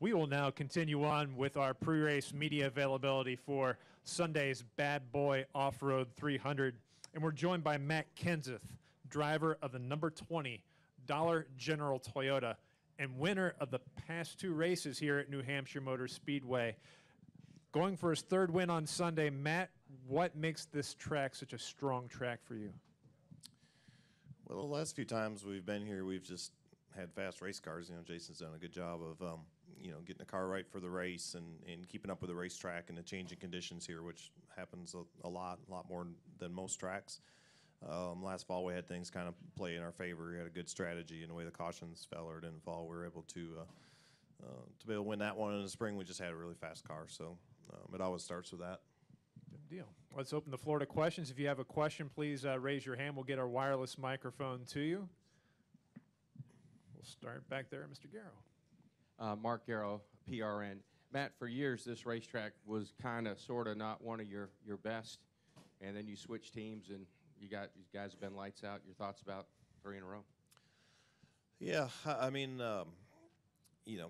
We will now continue on with our pre-race media availability for Sunday's Bad Boy Off-Road 300. And we're joined by Matt Kenseth, driver of the number 20 Dollar General Toyota and winner of the past two races here at New Hampshire Motor Speedway. Going for his third win on Sunday, Matt, what makes this track such a strong track for you? Well, the last few times we've been here, we've just had fast race cars. You know, Jason's done a good job of, getting the car right for the race and keeping up with the racetrack and the changing conditions here, which happens a lot more than most tracks. Last fall we had things kind of play in our favor. We had a good strategy in the way the cautions fell or didn't fall. We were able to be able to win that one. In the spring, we just had a really fast car, so it always starts with that. Good deal. Let's open the floor to questions. If you have a question, please raise your hand. We'll get our wireless microphone to you. We'll start back there, Mr. Garrow. Mark Garrow, PRN. Matt, for years this racetrack was kind of, sort of not one of your best, and then you switched teams and you guys have been lights out. Your thoughts about 3 in a row? Yeah, I mean,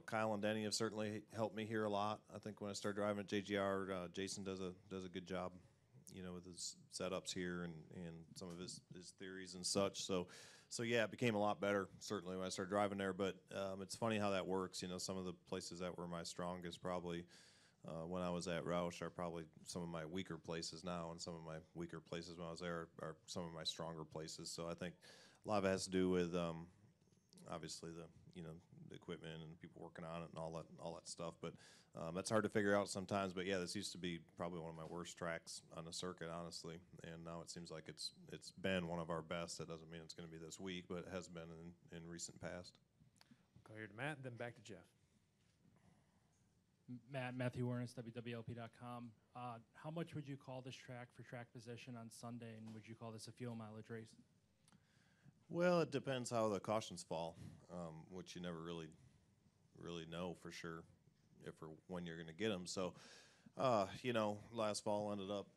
Kyle and Denny have certainly helped me here a lot. I think when I started driving at JGR, Jason does a good job, with his setups here and some of his theories and such. So yeah, it became a lot better certainly when I started driving there. But it's funny how that works. Some of the places that were my strongest probably when I was at Roush are probably some of my weaker places now, and some of my weaker places when I was there are some of my stronger places. So I think a lot of it has to do with obviously the equipment and people working on it and all that stuff. But that's hard to figure out sometimes. But yeah, this used to be probably one of my worst tracks on the circuit, honestly. And now it seems like it's been one of our best. That doesn't mean it's going to be this week, but it has been in recent past. Go here to Matt, and then back to Jeff. Matthew Warnes, WWLP.com. How much would you call this track for track position on Sunday, and would you call this a fuel mileage race? Well, it depends how the cautions fall, which you never really know for sure if or when you're going to get them. So, last fall ended up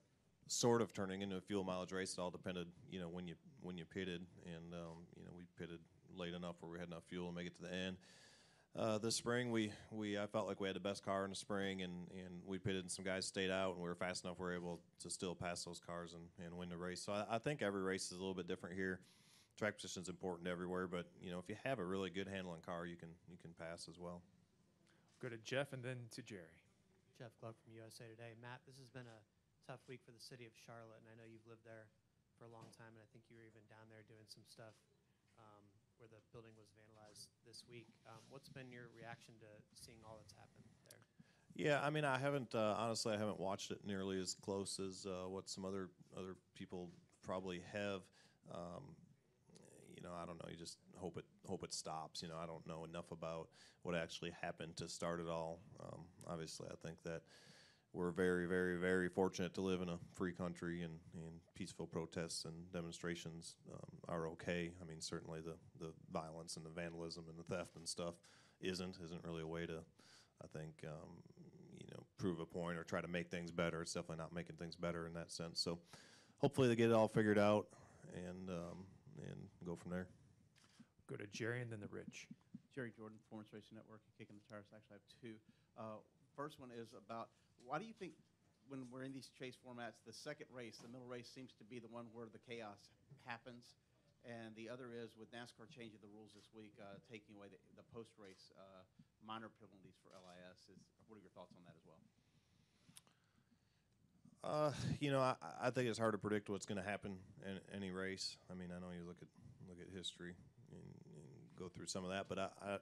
sort of turning into a fuel mileage race. It all depended, when you pitted, and we pitted late enough where we had enough fuel to make it to the end. This spring, I felt like we had the best car in the spring, and we pitted, and some guys stayed out, and we were fast enough we were able to still pass those cars and win the race. So I think every race is a little bit different here. Track position is important everywhere, but if you have a really good handling car, you can pass as well. Go to Jeff and then to Jerry. Jeff Gluck from USA Today. Matt, this has been a tough week for the city of Charlotte, and I know you've lived there for a long time, and I think you were even down there doing some stuff where the building was vandalized this week. What's been your reaction to seeing all that's happened there? Yeah, I mean, I haven't honestly, I haven't watched it nearly as close as what some other people probably have. I don't know. You just hope it stops. I don't know enough about what actually happened to start it all. Obviously, I think that we're very, very, very fortunate to live in a free country, and peaceful protests and demonstrations are okay. I mean, certainly the violence and the vandalism and the theft and stuff isn't really a way to, I think, prove a point or try to make things better. It's definitely not making things better in that sense. So hopefully they get it all figured out and go from there. Go to Jerry and then the Rich. Jerry Jordan, Performance Racing Network, Kicking the Tires. Actually, I have two. First one is about, why do you think when we're in these chase formats, the second race, the middle race, seems to be the one where the chaos happens? And the other is, with NASCAR changing the rules this week, taking away the post-race minor penalties for LIS, what are your thoughts on that as well? I think it's hard to predict what's going to happen in any race. I mean, I know you look at history and go through some of that, but I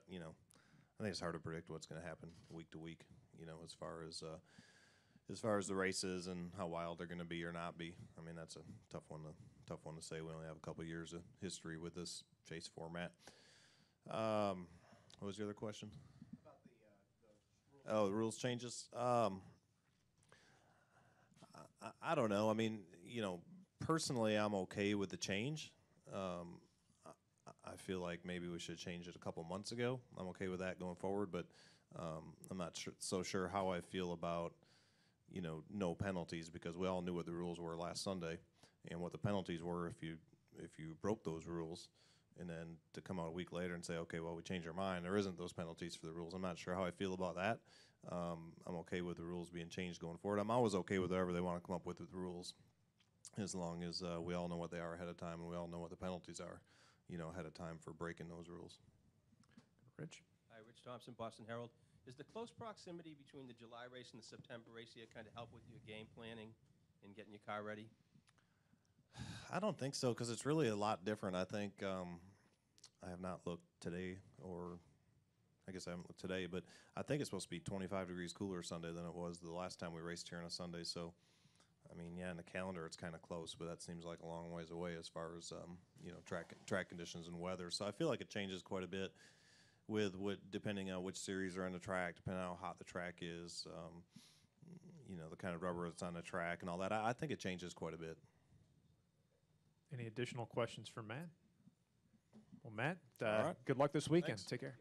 think it's hard to predict what's going to happen week to week. As far as the races and how wild they're going to be or not be. I mean, that's a tough one to say. We only have a couple of years of history with this chase format. What was the other question? About the rules. Oh, the rules changes. I don't know. I mean, personally, I'm okay with the change. I feel like maybe we should change it a couple months ago. I'm okay with that going forward, but I'm not so sure how I feel about, no penalties, because we all knew what the rules were last Sunday and what the penalties were if you broke those rules. and then to come out a week later and say, okay, well, we changed our mind. There isn't those penalties for the rules. I'm not sure how I feel about that. I'm okay with the rules being changed going forward. I'm always okay with whatever they want to come up with the rules, as long as we all know what they are ahead of time and we all know what the penalties are, ahead of time for breaking those rules. Rich? Hi, Rich Thompson, Boston Herald. Is the close proximity between the July race and the September race here kind of help with your game planning and getting your car ready? I don't think so, because it's really a lot different. I think I have not looked today, or I guess I haven't looked today, but I think it's supposed to be 25 degrees cooler Sunday than it was the last time we raced here on a Sunday. So, I mean, yeah, in the calendar it's kind of close, but that seems like a long ways away as far as track conditions and weather. So I feel like it changes quite a bit with depending on which series are on the track, depending on how hot the track is, the kind of rubber that's on the track and all that. I think it changes quite a bit. Any additional questions for Matt? Well, Matt, All right. good luck this weekend. Thanks. Take care.